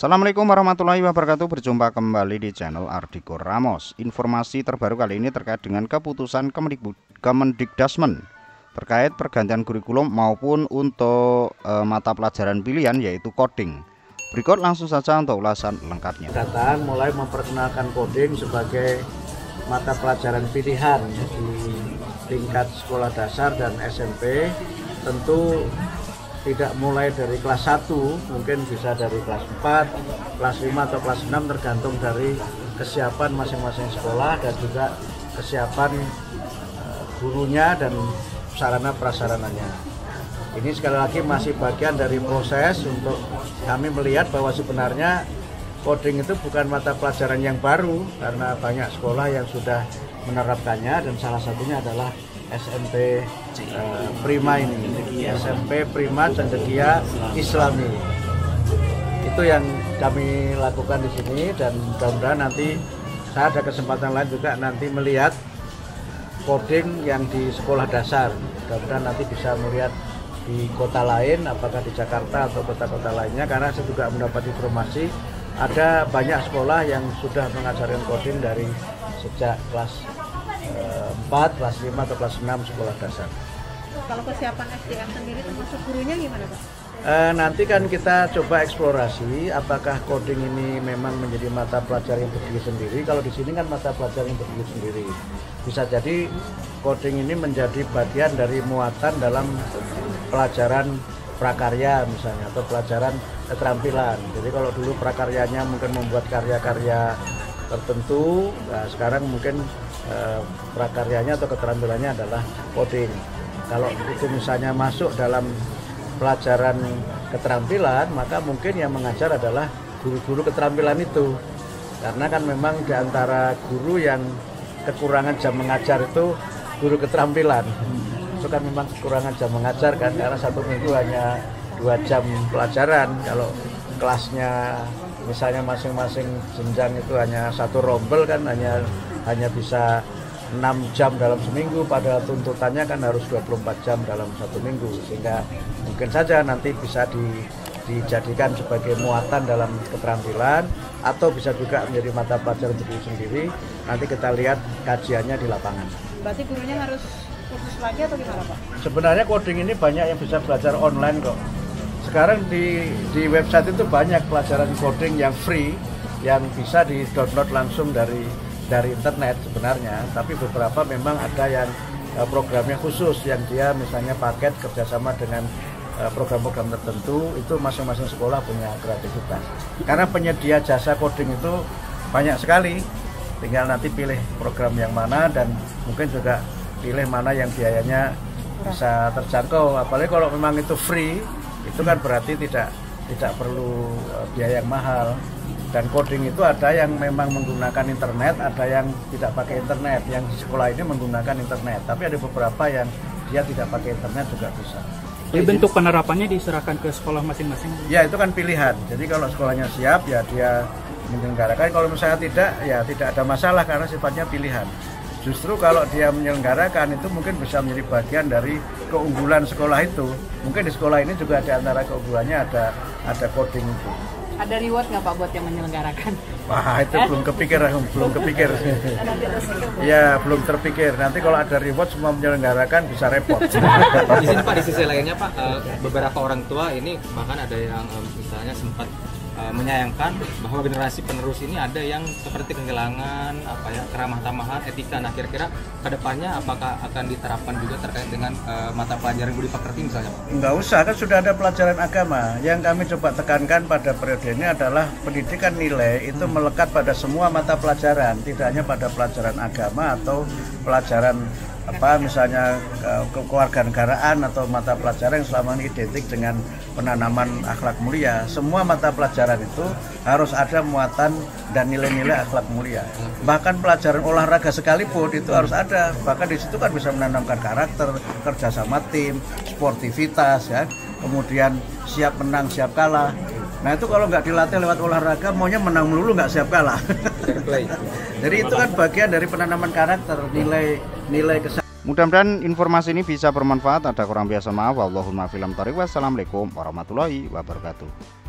Assalamualaikum warahmatullahi wabarakatuh. Berjumpa kembali di channel Ardiko Ramos. Informasi terbaru kali ini terkait dengan keputusan Kemendikdasmen terkait pergantian kurikulum maupun untuk mata pelajaran pilihan yaitu coding. Berikut langsung saja untuk ulasan lengkapnya. Datang mulai memperkenalkan coding sebagai mata pelajaran pilihan di tingkat sekolah dasar dan SMP. Tentu tidak mulai dari kelas 1, mungkin bisa dari kelas 4, kelas 5 atau kelas 6 tergantung dari kesiapan masing-masing sekolah dan juga kesiapan gurunya dan sarana prasarananya. Ini sekali lagi masih bagian dari proses untuk kami melihat bahwa sebenarnya coding itu bukan mata pelajaran yang baru karena banyak sekolah yang sudah menerapkannya dan salah satunya adalah SMP Prima ini, SMP Prima Cendekia Islami. Itu yang kami lakukan di sini dan mudah-mudahan nanti saya ada kesempatan lain juga nanti melihat coding yang di sekolah dasar. Mudah-mudahan nanti bisa melihat di kota lain, apakah di Jakarta atau kota-kota lainnya, karena saya juga mendapat informasi ada banyak sekolah yang sudah mengajarkan coding dari sejak kelas 4, kelas 5 atau kelas 6 sekolah dasar. Kalau kesiapan SDM sendiri termasuk gurunya gimana Pak? Nanti kan kita coba eksplorasi apakah coding ini memang menjadi mata pelajaran yang berdiri sendiri. Kalau di sini kan mata pelajaran yang berdiri sendiri. Bisa jadi coding ini menjadi bagian dari muatan dalam pelajaran prakarya misalnya atau pelajaran keterampilan. Jadi kalau dulu prakaryanya mungkin membuat karya-karya tertentu, nah sekarang mungkin prakaryanya atau keterampilannya adalah coding. Kalau itu misalnya masuk dalam pelajaran keterampilan, maka mungkin yang mengajar adalah guru-guru keterampilan itu. Karena kan memang di antara guru yang kekurangan jam mengajar itu guru keterampilan. Itu kan memang kekurangan jam mengajar kan, karena satu minggu hanya 2 jam pelajaran. Kalau kelasnya misalnya masing-masing jenjang itu hanya satu rombel kan hanya bisa 6 jam dalam seminggu, padahal tuntutannya kan harus 24 jam dalam satu minggu, sehingga mungkin saja nanti bisa dijadikan sebagai muatan dalam keterampilan atau bisa juga menjadi mata pelajaran sendiri. Nanti kita lihat kajiannya di lapangan. Berarti gurunya harus kursus lagi atau gimana Pak? Sebenarnya coding ini banyak yang bisa belajar online kok. Sekarang di website itu banyak pelajaran coding yang free yang bisa di-download langsung dari internet sebenarnya, tapi beberapa memang ada yang programnya khusus yang dia misalnya paket kerjasama dengan program-program tertentu. Itu masing-masing sekolah punya kreativitas. Karena penyedia jasa coding itu banyak sekali, tinggal nanti pilih program yang mana dan mungkin juga pilih mana yang biayanya bisa terjangkau. Apalagi kalau memang itu free, itu kan berarti tidak perlu biaya yang mahal. Dan coding itu ada yang memang menggunakan internet, ada yang tidak pakai internet. Yang di sekolah ini menggunakan internet, tapi ada beberapa yang dia tidak pakai internet juga bisa. Jadi bentuk penerapannya diserahkan ke sekolah masing-masing? Ya, itu kan pilihan. Jadi kalau sekolahnya siap ya dia menyelenggarakan, kalau misalnya tidak ya tidak ada masalah karena sifatnya pilihan. Justru kalau dia menyelenggarakan itu mungkin bisa menjadi bagian dari keunggulan sekolah itu. Mungkin di sekolah ini juga di antara keunggulannya ada coding itu. Ada reward nggak Pak buat yang menyelenggarakan? Wah, itu belum kepikir. Ya, belum terpikir. Nanti kalau ada reward semua menyelenggarakan bisa repot. Di sini Pak, di sisi lainnya Pak, beberapa orang tua ini bahkan ada yang misalnya sempat menyayangkan bahwa generasi penerus ini ada yang seperti kehilangan keramah tamahan, etika. Nah, kira-kira kedepannya apakah akan diterapkan juga terkait dengan mata pelajaran budi pekerti misalnya Pak? Enggak usah, kan sudah ada pelajaran agama. Yang kami coba tekankan pada periode ini adalah pendidikan nilai itu melekat pada semua mata pelajaran, tidak hanya pada pelajaran agama atau pelajaran misalnya kewarganegaraan atau mata pelajaran yang selama ini identik dengan penanaman akhlak mulia. Semua mata pelajaran itu harus ada muatan dan nilai-nilai akhlak mulia. Bahkan pelajaran olahraga sekalipun itu harus ada. Bahkan di situ kan bisa menanamkan karakter, kerjasama tim, sportivitas, ya. Kemudian siap menang, siap kalah. Nah itu kalau nggak dilatih lewat olahraga, maunya menang melulu nggak siap kalah. Jadi itu kan bagian dari penanaman karakter, nilai kesehatan. Mudah-mudahan informasi ini bisa bermanfaat. Ada kurang biasa maaf. Wallahul muwaffiq. Wassalamualaikum warahmatullahi wabarakatuh.